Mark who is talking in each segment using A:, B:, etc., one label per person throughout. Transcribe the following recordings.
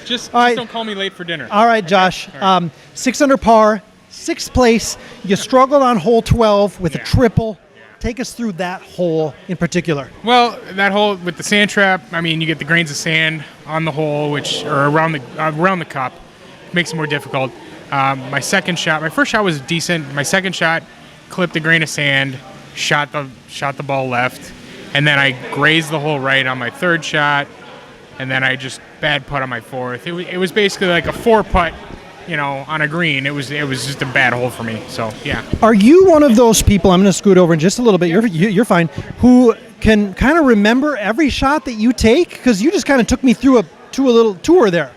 A: Just
B: right.
A: don't call me late for dinner.
B: All right, Josh.
A: All right.
B: 6 under par, 6th place. You struggled on hole 12 with a triple. Take us through that hole in particular.
A: Well, that hole with the sand trap, I mean, you get the grains of sand on the hole, or around the cup, makes it more difficult. My first shot was decent. My second shot clipped a grain of sand, shot the ball left, and then I grazed the hole right on my third shot, and then I just bad putt on my fourth. It was basically like a 4-putt. On a green, it was just a bad hole for me. So yeah.
B: Are you one of those people? I'm going to scoot over in just a little bit. You're fine. Who can kind of remember every shot that you take? Because you just kind of took me through a little tour there.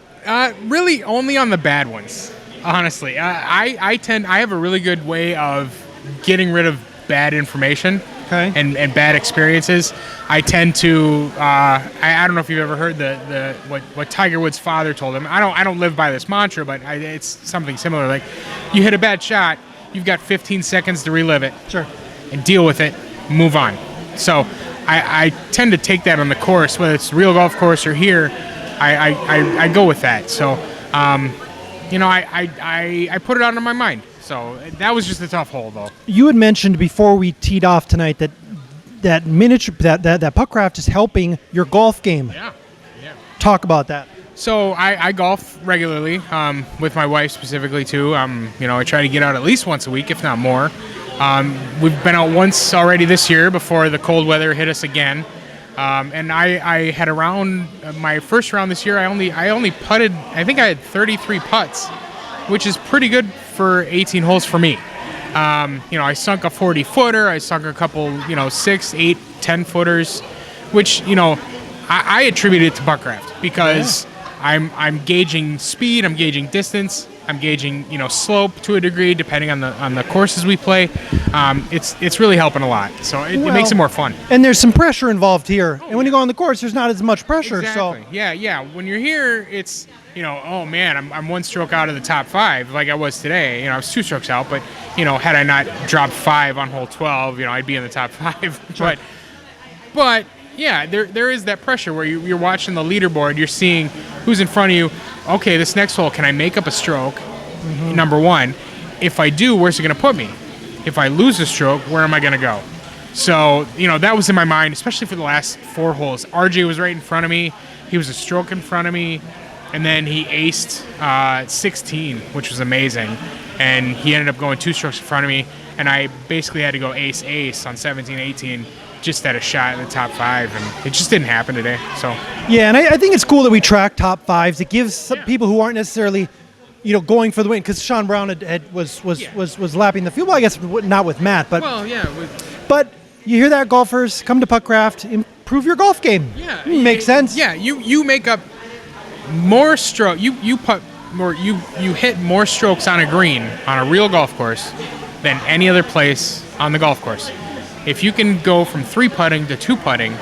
A: Really, only on the bad ones. Honestly, I have a really good way of getting rid of bad information.
B: Okay.
A: And bad experiences. I tend to. I don't know if you've ever heard what Tiger Woods' father told him. I don't live by this mantra, but it's something similar. Like, you hit a bad shot, you've got 15 seconds to relive it.
B: Sure.
A: And deal with it, move on. So I tend to take that on the course, whether it's a real golf course or here. I go with that. So I put it out of my mind. So that was just a tough hole, though.
B: You had mentioned before we teed off tonight that Putt Craft is helping your golf game.
A: Yeah.
B: Talk about that.
A: So I golf regularly with my wife specifically too. I try to get out at least once a week, if not more. We've been out once already this year before the cold weather hit us again. And I had my first round this year. I only putted. I think I had 33 putts, which is pretty good for 18 holes for me. I sunk a 40-footer. I sunk a couple, 6, 8, 10-footers, which, I attribute it to Putt Craft because I'm gauging speed, I'm gauging distance, I'm gauging, slope to a degree depending on the courses we play. It's really helping a lot. So it makes it more fun.
B: And there's some pressure involved here. And when you go on the course, there's not as much pressure.
A: Exactly.
B: So
A: yeah. When you're here, it's oh man, I'm one stroke out of the top 5 like I was today. I was 2 strokes out, but had I not dropped 5 on hole 12, I'd be in the top 5.
B: Sure.
A: But yeah, there is that pressure where you're watching the leaderboard, you're seeing who's in front of you. Okay, this next hole, can I make up a stroke? Mm-hmm. Number 1. If I do, where's it going to put me? If I lose a stroke, where am I going to go? So, that was in my mind, especially for the last 4 holes. RJ was right in front of me. He was a stroke in front of me. And then he aced 16, which was amazing. And he ended up going 2 strokes in front of me. And I basically had to go ace on 17, 18, just at a shot in the top 5. And it just didn't happen today. So
B: yeah, and I think it's cool that we track top 5s. It gives some people who aren't necessarily, going for the win. Because Sean Brown was lapping the field. Well, I guess not with Matt. But,
A: well, yeah.
B: But you hear that, golfers? Come to Putt Craft. Improve your golf game.
A: Yeah.
B: Makes sense.
A: Yeah, you make up more stroke. You put more. You hit more strokes on a green on a real golf course than any other place on the golf course. If you can go from 3 putting to 2 putting,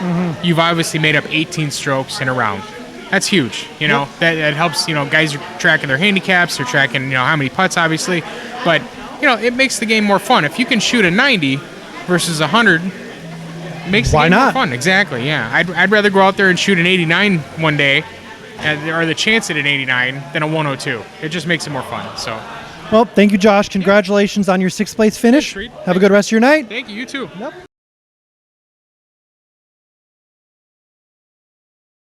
A: you've obviously made up 18 strokes in a round. That's huge. That helps. Guys are tracking their handicaps. They're tracking how many putts, obviously, but it makes the game more fun. If you can shoot a 90 versus 100. Makes the game more fun. Exactly. Yeah, I'd rather go out there and shoot an 89 one day, or the chance at an 89 than a 102. It just makes it more fun. So,
B: well, thank you, Josh. Congratulations on your 6th place finish. Have a good rest of your night.
A: Thank you. You too.
B: Yep.